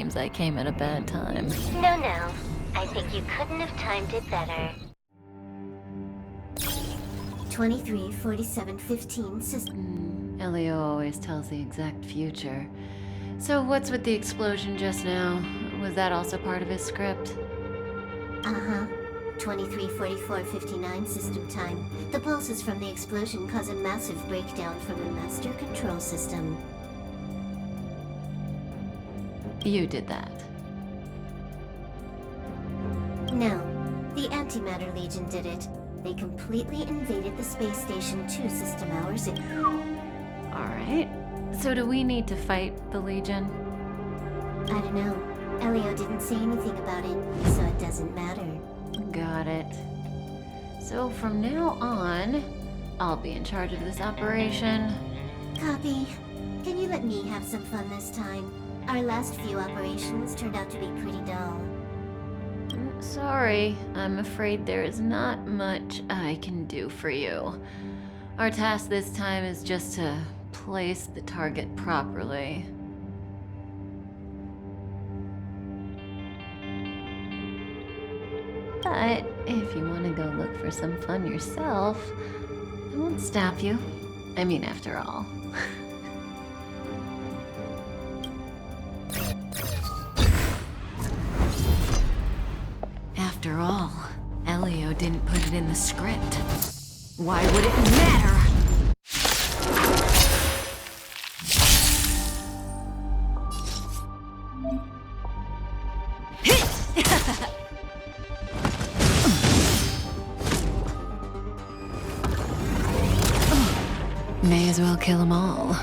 Seems I came at a bad time. No. I think you couldn't have timed it better. 23:47:15 system. Elio always tells the exact future. So what's with the explosion just now? Was that also part of his script? Uh-huh. 23:44:59 system time. The pulses from the explosion cause a massive breakdown from the master control system. You did that. No, the Antimatter Legion did it. They completely invaded the space station 2 system hours ago. Alright. So do we need to fight the Legion? I don't know. Elio didn't say anything about it, so it doesn't matter. Got it. So from now on, I'll be in charge of this operation. Copy. Can you let me have some fun this time? Our last few operations turned out to be pretty dull. Sorry, I'm afraid there is not much I can do for you. Our task this time is just to place the target properly. But if you want to go look for some fun yourself, I won't stop you. I mean, after all. After all, Elio didn't put it in the script. Why would it matter? May as well kill them all.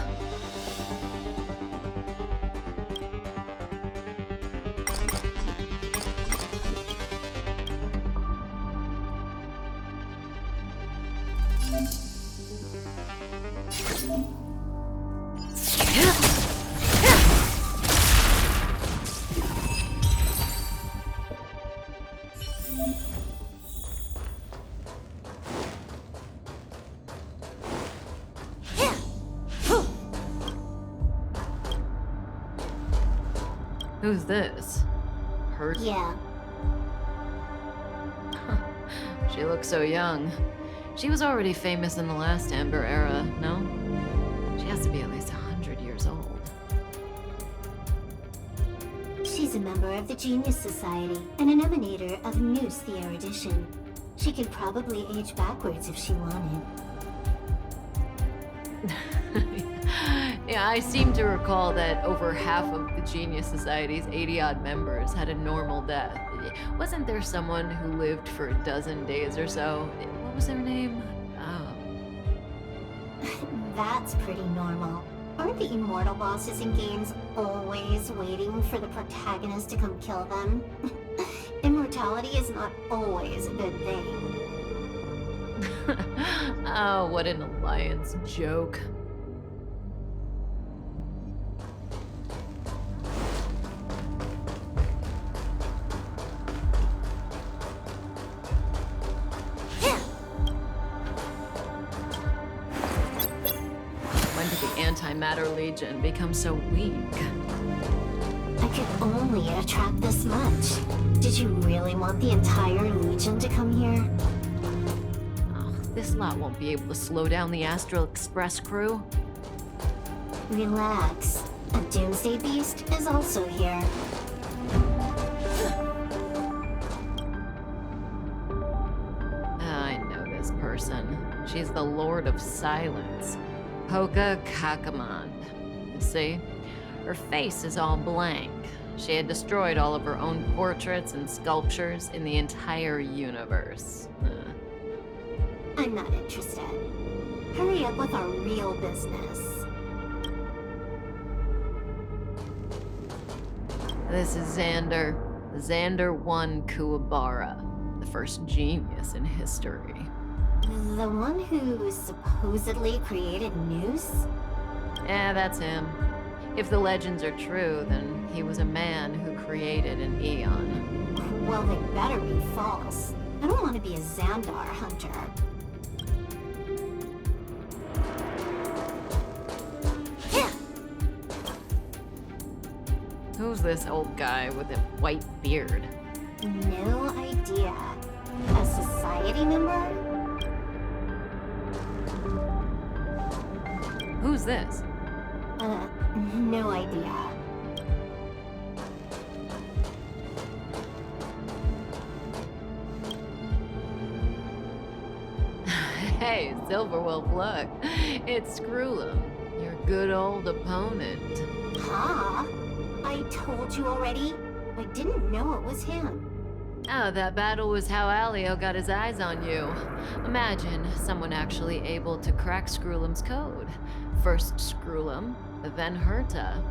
Who's this? Her? Yeah. She looks so young. She was already famous in the last Amber era, no? She has to be at least 100 years old. She's a member of the Genius Society and an emanator of Noose the Erudition. She could probably age backwards if she wanted. Yeah, I seem to recall that over half of the Genius Society's 80-odd members had a normal death. Wasn't there someone who lived for a dozen days or so? What was their name? That's pretty normal. Aren't the immortal bosses in games always waiting for the protagonist to come kill them? Immortality is not always a good thing. Oh, what an alliance joke. When did the Antimatter Legion become so weak? I could only attract this much. Did you really want the entire Legion to come here? This lot won't be able to slow down the Astral Express crew. Relax. A Doomsday Beast is also here. I know this person. She's the Lord of Silence, Hoka Kakamand. You see? Her face is all blank. She had destroyed all of her own portraits and sculptures in the entire universe. I'm not interested. Hurry up with our real business. This is Xander. Xander 1 Kuwabara, the first genius in history. The one who supposedly created Noose? Yeah, that's him. If the legends are true, then he was a man who created an Eon. Well, they better be false. I don't want to be a Xandar hunter. Who's this old guy with a white beard? No idea. A society member? Who's this? No idea. Hey, Silverwolf, look. It's Screw'em, your good old opponent. Huh? I told you already. I didn't know it was him. Oh, that battle was how Alio got his eyes on you. Imagine someone actually able to crack Screw'em's code. First Screw'em, then Herta.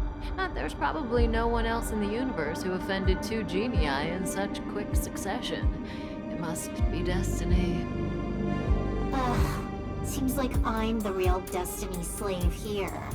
There's probably no one else in the universe who offended two genii in such quick succession. It must be destiny. Ugh. Seems like I'm the real Destiny slave here.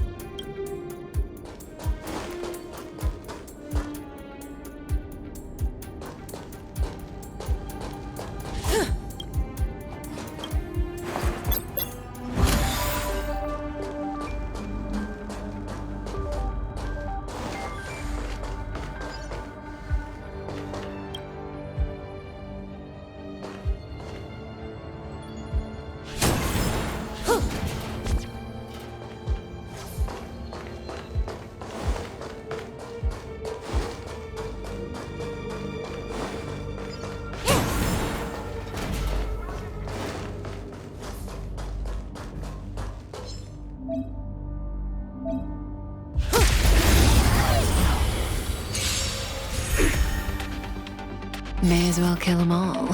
May as well kill them all.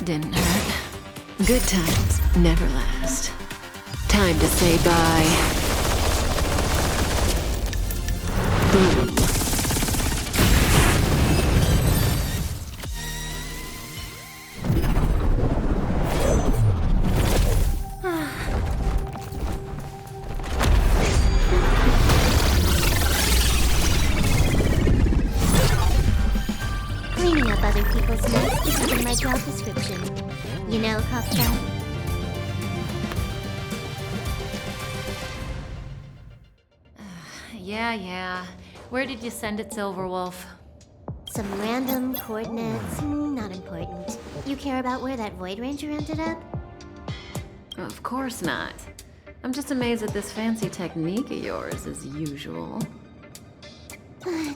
Didn't hurt. Good times never last. Time to say bye. Boom. Cleaning up other people's mess isn't in my job description. You know, Kafka? Yeah. Where did you send it, Silverwolf? Some random coordinates, not important. You care about where that Void Ranger ended up? Of course not. I'm just amazed at this fancy technique of yours, as usual.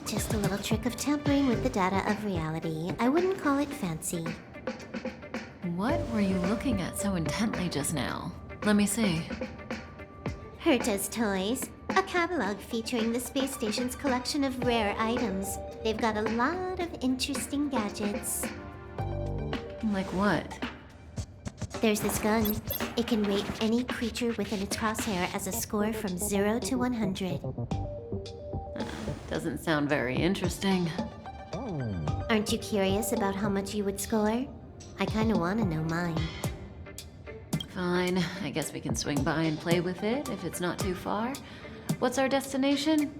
Just a little trick of tampering with the data of reality. I wouldn't call it fancy. What were you looking at so intently just now? Let me see. Herta's Toys, a catalog featuring the space station's collection of rare items. They've got a lot of interesting gadgets. Like what? There's this gun. It can rate any creature within its crosshair as a score from 0 to 100. Doesn't sound very interesting. Aren't you curious about how much you would score? I kinda wanna know mine. Fine, I guess we can swing by and play with it if it's not too far. What's our destination?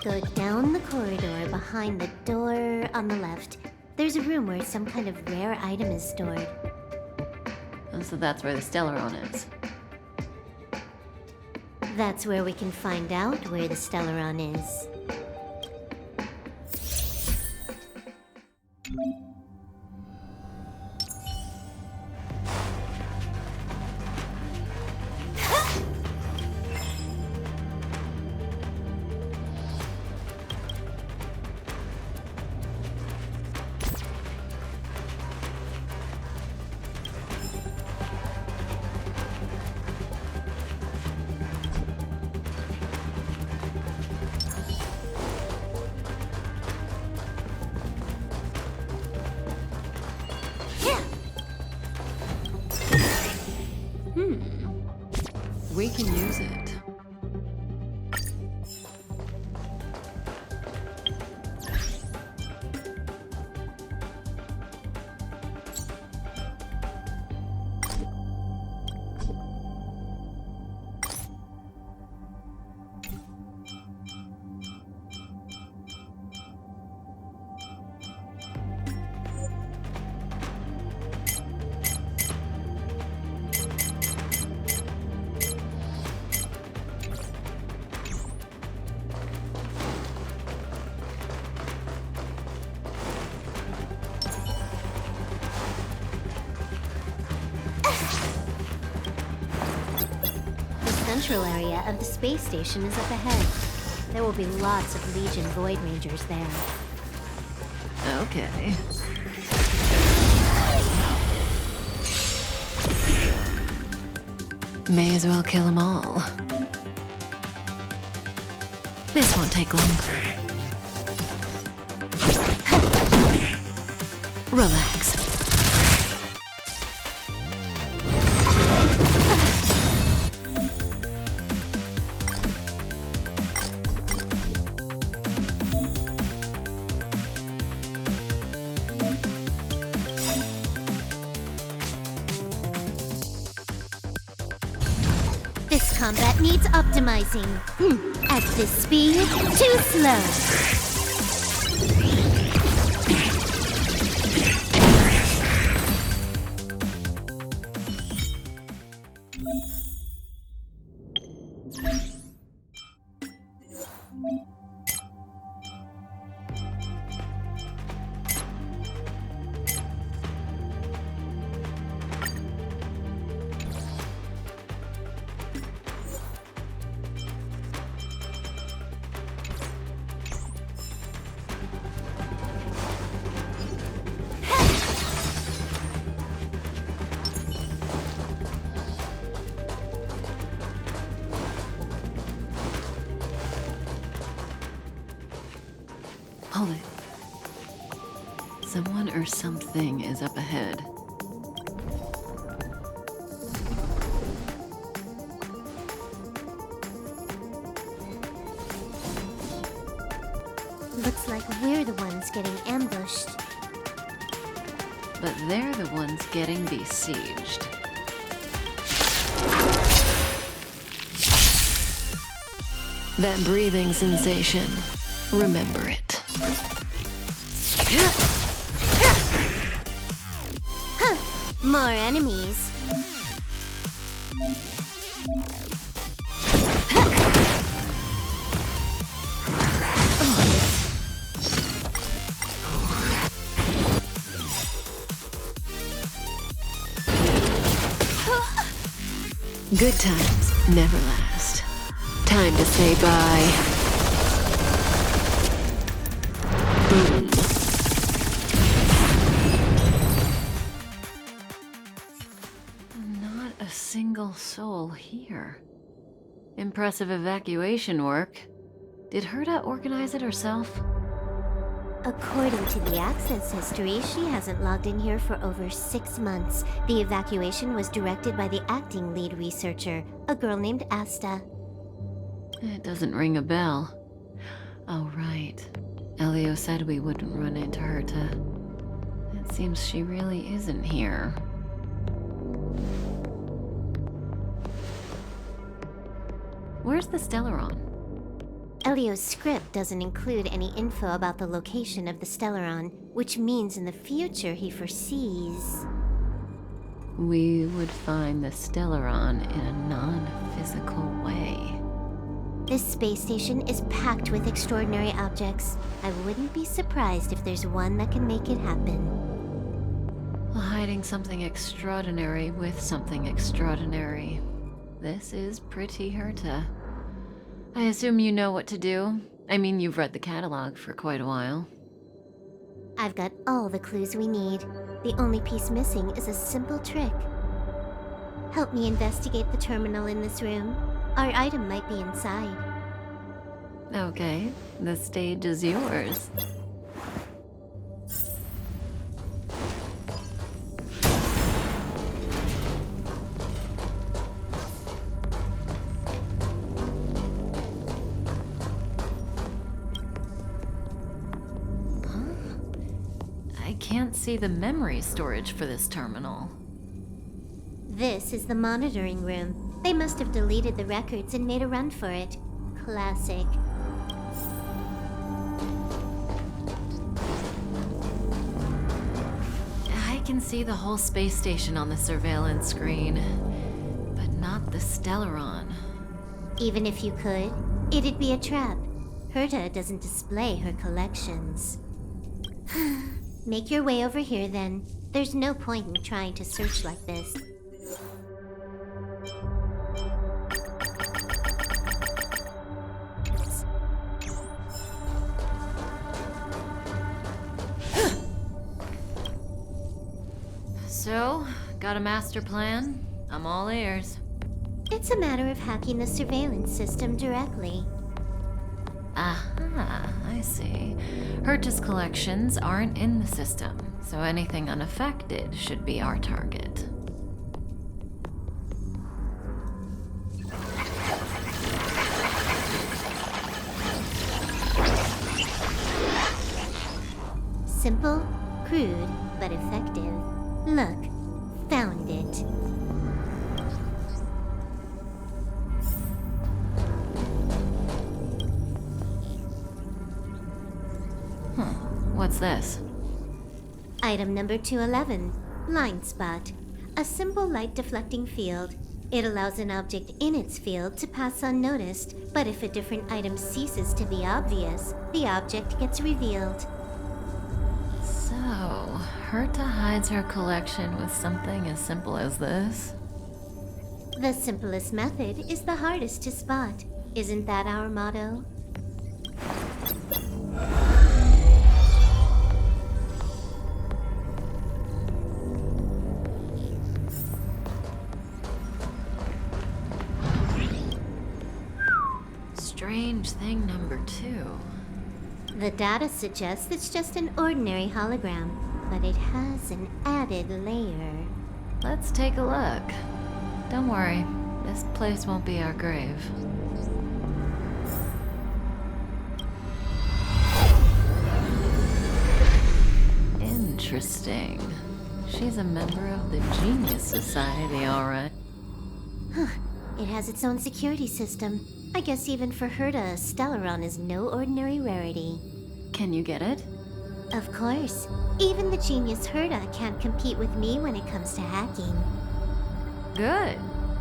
Go down the corridor behind the door on the left. There's a room where some kind of rare item is stored. Oh, so that's where the Stellaron is. That's where we can find out where the Stellaron is. We can use it. The central area of the space station is up ahead. There will be lots of Legion Void Rangers there. Okay. May as well kill them all. This won't take long. Relax. This combat needs optimizing. At this speed, too slow. Hold it. Someone or something is up ahead. Looks like we're the ones getting ambushed. But they're the ones getting besieged. That breathing sensation. Remember it. More enemies. Good times never last. Time to say bye. Boom. Not a single soul here. Impressive evacuation work. Did Herta organize it herself? According to the access history, she hasn't logged in here for over 6 months. The evacuation was directed by the acting lead researcher, a girl named Asta. It doesn't ring a bell. Oh, right. Elio said we wouldn't run into Herta. It seems she really isn't here. Where's the Stellaron? Elio's script doesn't include any info about the location of the Stellaron, which means in the future he foresees... We would find the Stellaron in a non-physical way. This space station is packed with extraordinary objects. I wouldn't be surprised if there's one that can make it happen. Hiding something extraordinary with something extraordinary. This is pretty Herta. I assume you know what to do. I mean, you've read the catalog for quite a while. I've got all the clues we need. The only piece missing is a simple trick. Help me investigate the terminal in this room. Our item might be inside. Okay, the stage is yours. I can't see the memory storage for this terminal. This is the monitoring room. They must have deleted the records and made a run for it. Classic. I can see the whole space station on the surveillance screen, but not the Stellaron. Even if you could, it'd be a trap. Herta doesn't display her collections. Make your way over here then. There's no point in trying to search like this. got a master plan? I'm all ears. It's a matter of hacking the surveillance system directly. Aha, I see. Herta's collections aren't in the system, so anything unaffected should be our target. Simple, crude, but effective. Look, found it. What's this? Item number 211, Line Spot. A simple light deflecting field. It allows an object in its field to pass unnoticed, but if a different item ceases to be obvious, the object gets revealed. So, Herta hides her collection with something as simple as this? The simplest method is the hardest to spot. Isn't that our motto? Strange thing number 2. The data suggests it's just an ordinary hologram, but it has an added layer. Let's take a look. Don't worry, this place won't be our grave. Interesting. She's a member of the Genius Society, all right. It has its own security system. I guess even for Herta, Stellaron is no ordinary rarity. Can you get it? Of course. Even the genius Herta can't compete with me when it comes to hacking. Good.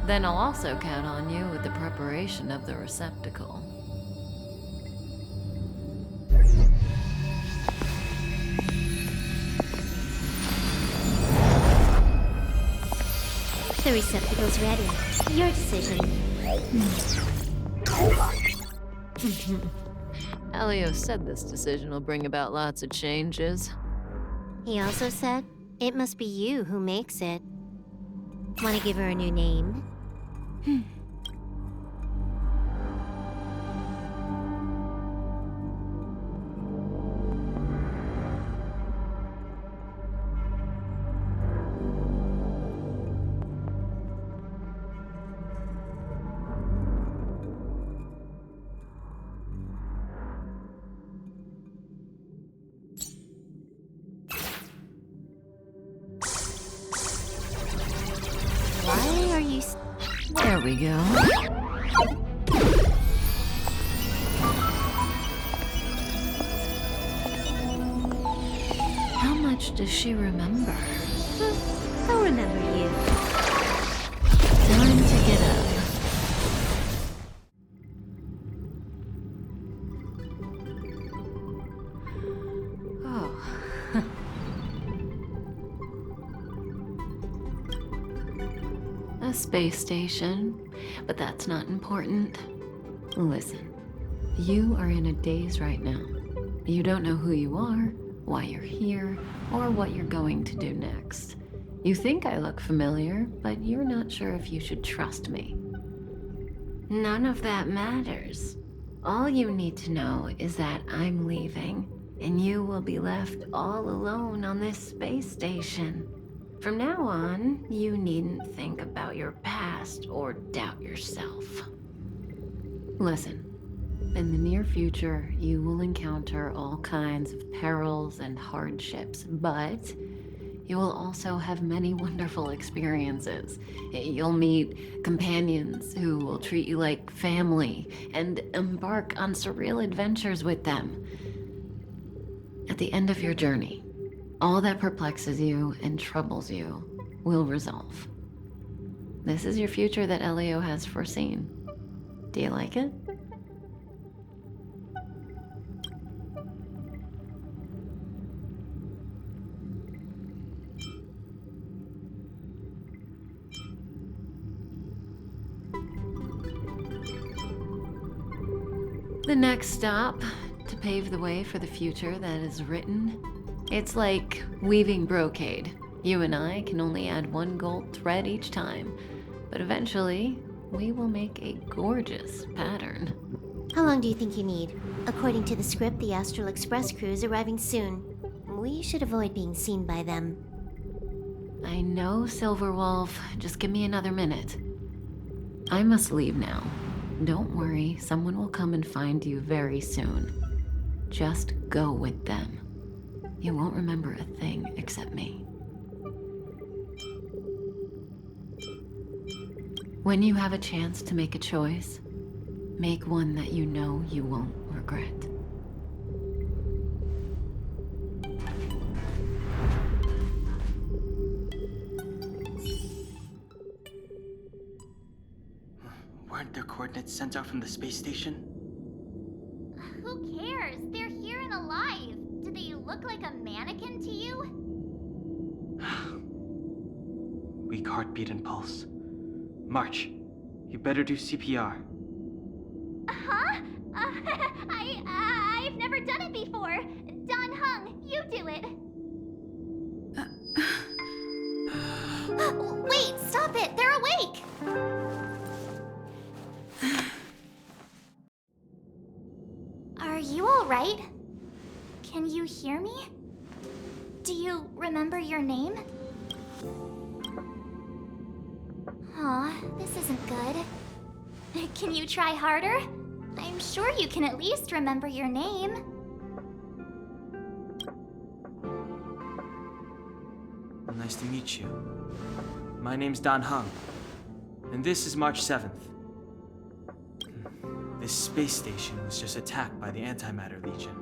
Then I'll also count on you with the preparation of the receptacle. The receptacle's ready. Your decision. Elio said this decision will bring about lots of changes. He also said, it must be you who makes it. Want to give her a new name? Why are you... There we go. How much does she remember? I'll remember you. Time to get up. Oh. A space station, but that's not important. Listen, you are in a daze right now. You don't know who you are, why you're here, or what you're going to do next. You think I look familiar, but you're not sure if you should trust me. None of that matters. All you need to know is that I'm leaving, and you will be left all alone on this space station. From now on, you needn't think about your past or doubt yourself. Listen, in the near future, you will encounter all kinds of perils and hardships, but you will also have many wonderful experiences. You'll meet companions who will treat you like family and embark on surreal adventures with them. At the end of your journey, all that perplexes you and troubles you will resolve. This is your future that Elio has foreseen. Do you like it? The next stop, to pave the way for the future that is written, it's like weaving brocade. You and I can only add one gold thread each time, but eventually, we will make a gorgeous pattern. How long do you think you need? According to the script, the Astral Express crew is arriving soon. We should avoid being seen by them. I know, Silverwolf. Just give me another minute. I must leave now. Don't worry, someone will come and find you very soon. Just go with them. You won't remember a thing except me. When you have a chance to make a choice, make one that you know you won't regret. Weren't their coordinates sent out from the space station? Who cares? They're here and alive. Do they look like a mannequin to you? Weak heartbeat and pulse. March, you better do CPR. Huh? I've never done it before. Don Hung, you do it. Wait, stop it! They're awake! Are you alright? Can you hear me? Do you remember your name? Aw, this isn't good. Can you try harder? I'm sure you can at least remember your name. Nice to meet you. My name's Don Hung, and this is March 7th. This space station was just attacked by the Antimatter Legion.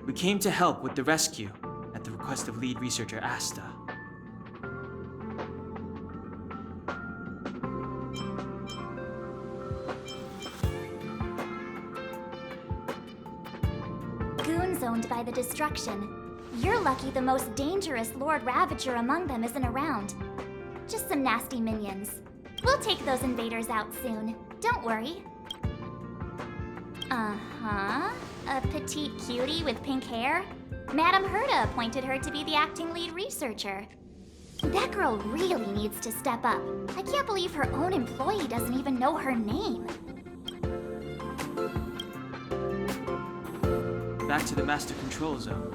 We came to help with the rescue at the request of lead researcher Asta. Goons owned by the destruction. You're lucky the most dangerous Lord Ravager among them isn't around. Just some nasty minions. We'll take those invaders out soon. Don't worry. Uh-huh. A petite cutie with pink hair? Madame Herta appointed her to be the acting lead researcher. That girl really needs to step up. I can't believe her own employee doesn't even know her name. Back to the Master Control Zone.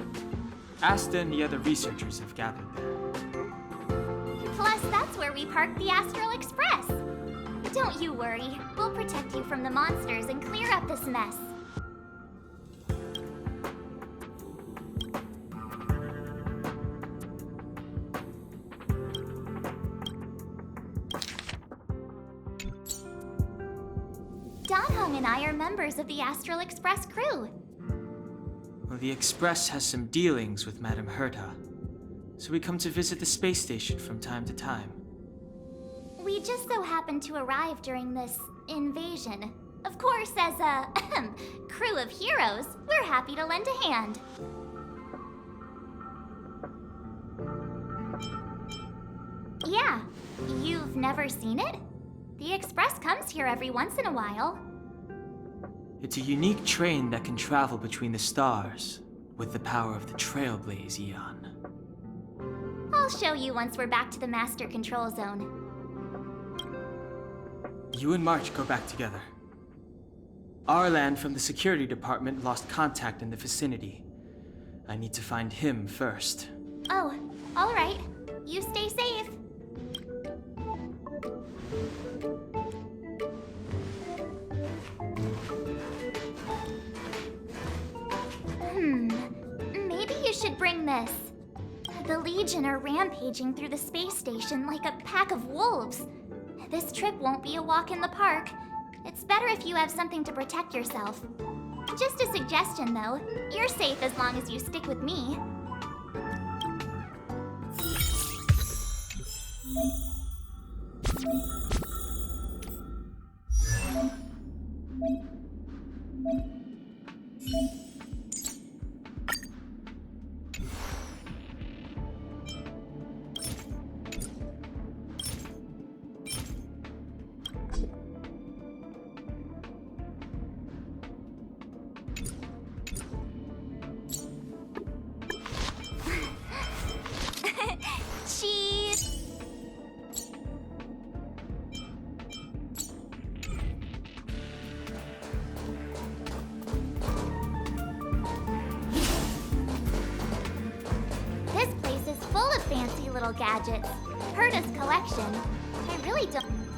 Asta and the other researchers have gathered there. Plus, that's where we parked the Astral Express. Don't you worry. We'll protect you from the monsters and clear up this mess. Don Hung and I are members of the Astral Express crew. Well, the Express has some dealings with Madame Herta, so we come to visit the space station from time to time. We just so happened to arrive during this invasion. Of course, as a crew of heroes, we're happy to lend a hand. Yeah, you've never seen it? The Express comes here every once in a while. It's a unique train that can travel between the stars with the power of the Trailblaze Eon. I'll show you once we're back to the Master Control Zone. You and March go back together. Arlan from the security department lost contact in the vicinity. I need to find him first. Oh, all right. You stay safe. Maybe you should bring this. The Legion are rampaging through the space station like a pack of wolves. This trip won't be a walk in the park. It's better if you have something to protect yourself. Just a suggestion, though. You're safe as long as you stick with me. gadgets. Herta's collection. I really don't.